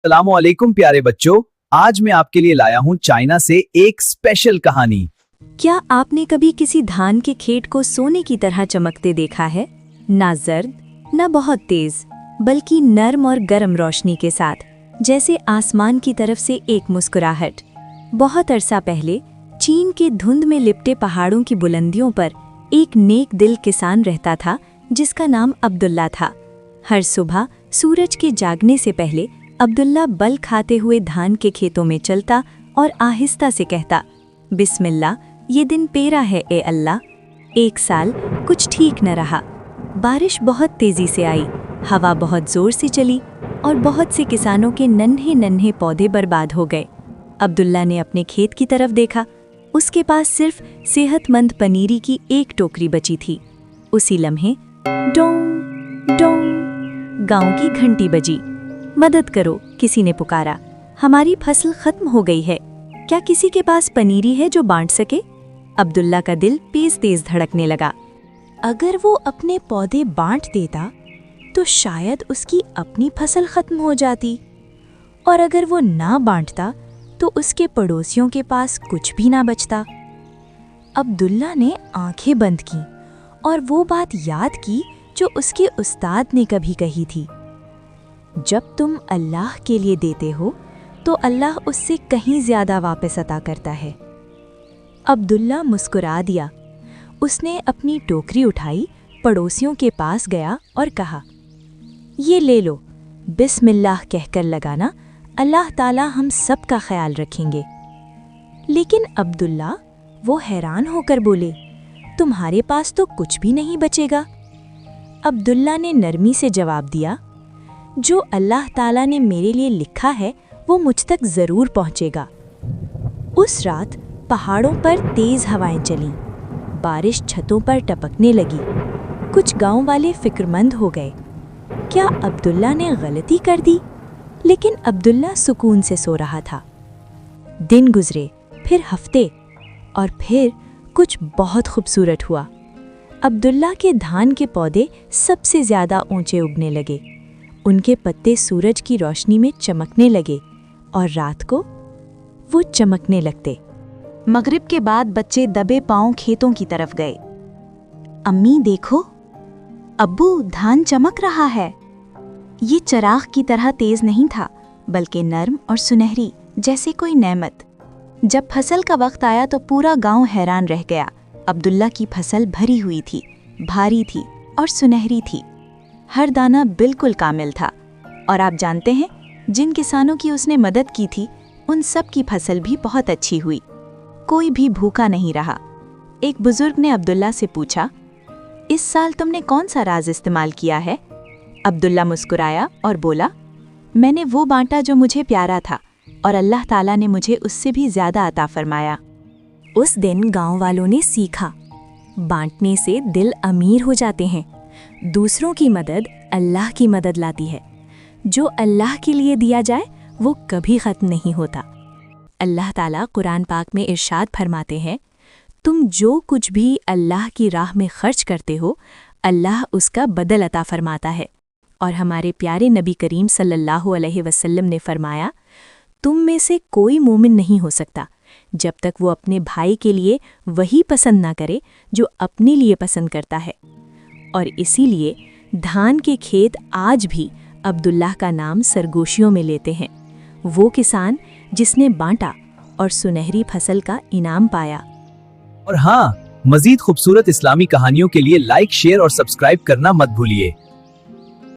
अस्सलामुअलैकुम प्यारे बच्चों, आज मैं आपके लिए लाया हूँ चाइना से एक स्पेशल कहानी। क्या आपने कभी किसी धान के खेत को सोने की तरह चमकते देखा है? ना जर्द, ना बहुत तेज, बल्कि नर्म और गर्म रोशनी के साथ, जैसे आसमान की तरफ से एक मुस्कुराहट। बहुत अरसा पहले चीन के धुंध में लिपटे पहाड़ों की बुलंदियों पर एक नेक दिल किसान रहता था जिसका नाम अब्दुल्ला था। हर सुबह सूरज के जागने से पहले अब्दुल्ला बल खाते हुए धान के खेतों में चलता और आहिस्ता से कहता, बिस्मिल्लाह, ये दिन पेरा है ए अल्लाह। एक साल कुछ ठीक न रहा। बारिश बहुत तेजी से आई, हवा बहुत जोर से चली और बहुत से किसानों के नन्हे नन्हे पौधे बर्बाद हो गए। अब्दुल्ला ने अपने खेत की तरफ देखा। उसके पास सिर्फ सेहतमंद पनीरी की एक टोकरी बची थी। उसी लम्हे डों डों गांव की घंटी बजी। मदद करो, किसी ने पुकारा। हमारी फसल खत्म हो गई है। क्या किसी के पास पनीरी है जो बांट सके? अब्दुल्ला का दिल तेज तेज धड़कने लगा। अगर वो अपने पौधे बांट देता तो शायद उसकी अपनी फसल खत्म हो जाती, और अगर वो ना बांटता तो उसके पड़ोसियों के पास कुछ भी ना बचता। अब्दुल्ला ने आंखें बंद की और वो बात याद की जो उसके उस्ताद ने कभी कही थी, जब तुम अल्लाह के लिए देते हो तो अल्लाह उससे कहीं ज्यादा वापस अता करता है। अब्दुल्ला मुस्कुरा दिया। उसने अपनी टोकरी उठाई, पड़ोसियों के पास गया और कहा, ये ले लो, बिस्मिल्लाह कहकर लगाना, अल्लाह ताला हम सब का ख्याल रखेंगे। लेकिन अब्दुल्ला, वो हैरान होकर बोले, तुम्हारे पास तो कुछ भी नहीं बचेगा। अब्दुल्ला ने नरमी से जवाब दिया, जो अल्लाह ताला ने मेरे लिए लिखा है वो मुझ तक जरूर पहुंचेगा। उस रात पहाड़ों पर तेज हवाएं चलीं, बारिश छतों पर टपकने लगी। कुछ गांव वाले फिक्रमंद हो गए, क्या अब्दुल्ला ने गलती कर दी? लेकिन अब्दुल्ला सुकून से सो रहा था। दिन गुजरे, फिर हफ्ते, और फिर कुछ बहुत खूबसूरत हुआ। अब्दुल्ला के धान के पौधे सबसे ज्यादा ऊंचे उगने लगे। उनके पत्ते सूरज की रोशनी में चमकने लगे और रात को वो चमकने लगते। मगरिब के बाद बच्चे दबे पांव खेतों की तरफ गए। अम्मी देखो, अब्बू, धान चमक रहा है। ये चराग की तरह तेज नहीं था, बल्कि नर्म और सुनहरी, जैसे कोई नेमत। जब फसल का वक्त आया तो पूरा गांव हैरान रह गया। अब्दुल्ला की फसल भरी हुई थी, भारी थी और सुनहरी थी। हर दाना बिल्कुल कामिल था। और आप जानते हैं, जिन किसानों की उसने मदद की थी उन सब की फसल भी बहुत अच्छी हुई। कोई भी भूखा नहीं रहा। एक बुजुर्ग ने अब्दुल्ला से पूछा, इस साल तुमने कौन सा राज इस्तेमाल किया है? अब्दुल्ला मुस्कुराया और बोला, मैंने वो बांटा जो मुझे प्यारा था, और अल्लाह ताला ने मुझे उससे भी ज्यादा अता फरमाया। उस दिन गांव वालों ने सीखा, बांटने से दिल अमीर हो जाते हैं। दूसरों की मदद अल्लाह की मदद लाती है। जो अल्लाह के लिए दिया जाए वो कभी खत्म नहीं होता। अल्लाह ताला कुरान पाक में इरशाद फरमाते हैं, तुम जो कुछ भी अल्लाह की राह में खर्च करते हो, अल्लाह उसका बदल अता फरमाता है। और हमारे प्यारे नबी करीम सल्लल्लाहु अलैहि वसल्लम ने फरमाया, तुम में से कोई मोमिन नहीं हो सकता जब तक वो अपने भाई के लिए वही पसंद ना करे जो अपने लिए पसंद करता है। और इसीलिए धान के खेत आज भी अब्दुल्लाह का नाम सरगोशियों में लेते हैं। वो किसान जिसने बांटा और सुनहरी फसल का इनाम पाया। और हाँ, मजीद खूबसूरत इस्लामी कहानियों के लिए लाइक, शेयर और सब्सक्राइब करना मत भूलिए।